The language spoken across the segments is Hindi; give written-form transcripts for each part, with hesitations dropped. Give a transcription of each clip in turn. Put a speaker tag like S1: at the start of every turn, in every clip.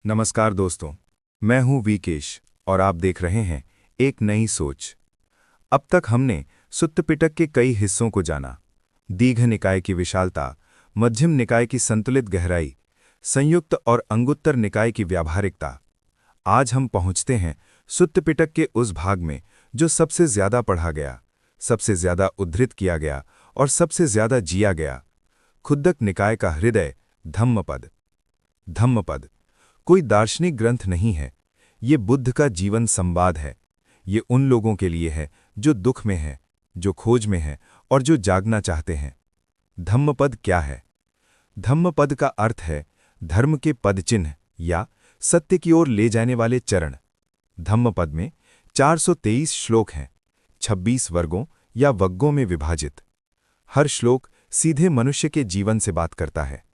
S1: नमस्कार दोस्तों, मैं हूं विकेश और आप देख रहे हैं एक नई सोच। अब तक हमने सुत्त पिटक के कई हिस्सों को जाना। दीघ निकाय की विशालता, मध्यम निकाय की संतुलित गहराई, संयुक्त और अंगुत्तर निकाय की व्यावहारिकता। आज हम पहुंचते हैं सुत्त पिटक के उस भाग में जो सबसे ज्यादा पढ़ा गया, सबसे ज्यादा उद्धृत किया गया और सबसे ज्यादा जिया गया। खुद्दक निकाय का हृदय, धम्मपद। धम्मपद कोई दार्शनिक ग्रंथ नहीं है, ये बुद्ध का जीवन संवाद है। ये उन लोगों के लिए है जो दुख में हैं, जो खोज में हैं और जो जागना चाहते हैं। धम्मपद क्या है? धम्मपद का अर्थ है धर्म के पदचिन्ह या सत्य की ओर ले जाने वाले चरण। धम्मपद में 423 श्लोक हैं, 26 वर्गों या वग्गों में विभाजित। हर श्लोक सीधे मनुष्य के जीवन से बात करता है।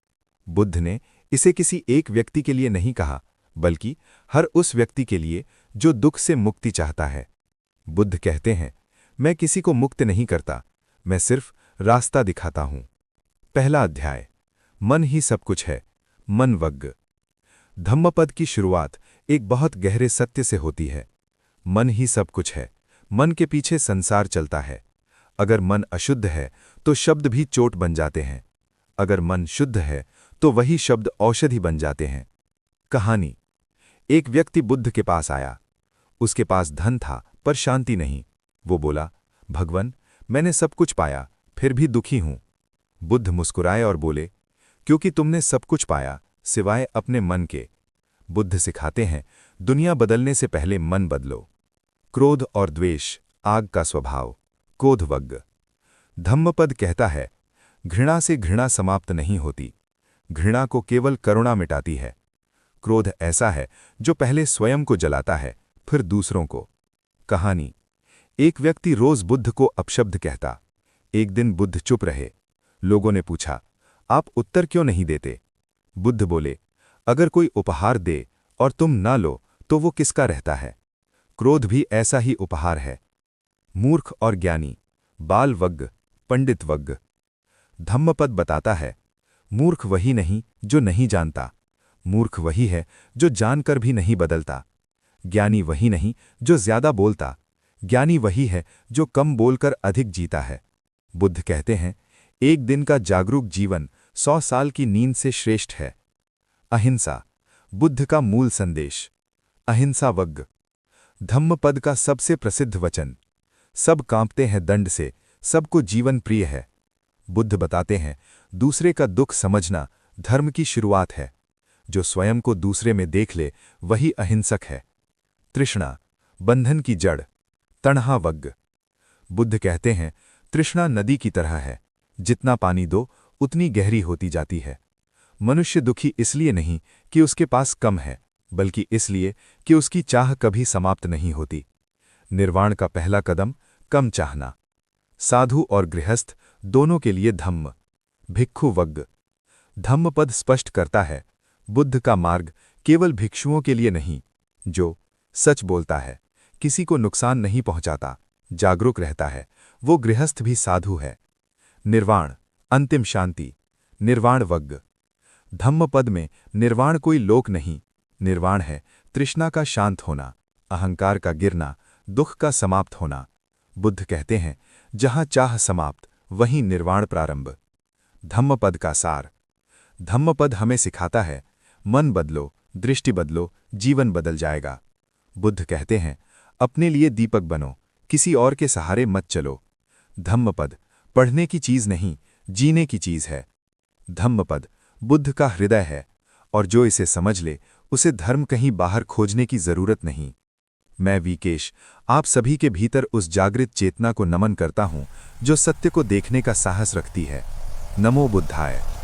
S1: बुद्ध ने इसे किसी एक व्यक्ति के लिए नहीं कहा, बल्कि हर उस व्यक्ति के लिए जो दुख से मुक्ति चाहता है। बुद्ध कहते हैं, मैं किसी को मुक्त नहीं करता, मैं सिर्फ रास्ता दिखाता हूं। पहला अध्याय, मन ही सब कुछ है, मन वग्ग। धम्मपद की शुरुआत एक बहुत गहरे सत्य से होती है। मन ही सब कुछ है, मन के पीछे संसार चलता है। अगर मन अशुद्ध है तो शब्द भी चोट बन जाते हैं। अगर मन शुद्ध है तो वही शब्द औषधि बन जाते हैं। कहानी, एक व्यक्ति बुद्ध के पास आया। उसके पास धन था पर शांति नहीं। वो बोला, भगवान, मैंने सब कुछ पाया फिर भी दुखी हूं। बुद्ध मुस्कुराए और बोले, क्योंकि तुमने सब कुछ पाया सिवाय अपने मन के। बुद्ध सिखाते हैं, दुनिया बदलने से पहले मन बदलो। क्रोध और द्वेष, आग का स्वभाव, क्रोधवग्ग। धम्मपद कहता है, घृणा से घृणा समाप्त नहीं होती, घृणा को केवल करुणा मिटाती है। क्रोध ऐसा है जो पहले स्वयं को जलाता है, फिर दूसरों को। कहानी, एक व्यक्ति रोज बुद्ध को अपशब्द कहता। एक दिन बुद्ध चुप रहे। लोगों ने पूछा, आप उत्तर क्यों नहीं देते? बुद्ध बोले, अगर कोई उपहार दे और तुम ना लो तो वो किसका रहता है? क्रोध भी ऐसा ही उपहार है। मूर्ख और ज्ञानी, बाल वग्ग, पंडित वग्ग। धम्मपद बताता है, मूर्ख वही नहीं जो नहीं जानता, मूर्ख वही है जो जानकर भी नहीं बदलता। ज्ञानी वही नहीं जो ज्यादा बोलता, ज्ञानी वही है जो कम बोलकर अधिक जीता है। बुद्ध कहते हैं, एक दिन का जागरूक जीवन 100 साल की नींद से श्रेष्ठ है। अहिंसा, बुद्ध का मूल संदेश। अहिंसा वग्ग, धम्मपद का सबसे प्रसिद्ध वचन। सब कांपते हैं दंड से, सबको जीवन प्रिय है। बुद्ध बताते हैं, दूसरे का दुख समझना धर्म की शुरुआत है। जो स्वयं को दूसरे में देख ले वही अहिंसक है। तृष्णा, बंधन की जड़। तणहा वग्ग, बुद्ध कहते हैं, तृष्णा नदी की तरह है, जितना पानी दो उतनी गहरी होती जाती है। मनुष्य दुखी इसलिए नहीं कि उसके पास कम है, बल्कि इसलिए कि उसकी चाह कभी समाप्त नहीं होती। निर्वाण का पहला कदम कम चाहना। साधु और गृहस्थ दोनों के लिए धम्म। भिक्खु वग्ग, धम्मपद स्पष्ट करता है, बुद्ध का मार्ग केवल भिक्षुओं के लिए नहीं। जो सच बोलता है, किसी को नुकसान नहीं पहुंचाता, जागरूक रहता है, वो गृहस्थ भी साधु है। निर्वाण, अंतिम शांति। निर्वाण वग्ग, धम्मपद में निर्वाण कोई लोक नहीं, निर्वाण है तृष्णा का शांत होना, अहंकार का गिरना, दुख का समाप्त होना। बुद्ध कहते हैं, जहां चाह समाप्त वहीं निर्वाण प्रारंभ। धम्मपद का सार। धम्मपद हमें सिखाता है, मन बदलो, दृष्टि बदलो, जीवन बदल जाएगा। बुद्ध कहते हैं, अपने लिए दीपक बनो, किसी और के सहारे मत चलो। धम्मपद पढ़ने की चीज नहीं, जीने की चीज है। धम्मपद बुद्ध का हृदय है, और जो इसे समझ ले उसे धर्म कहीं बाहर खोजने की जरूरत नहीं। मैं विकेश आप सभी के भीतर उस जागृत चेतना को नमन करता हूं जो सत्य को देखने का साहस रखती है। नमो बुद्धाय।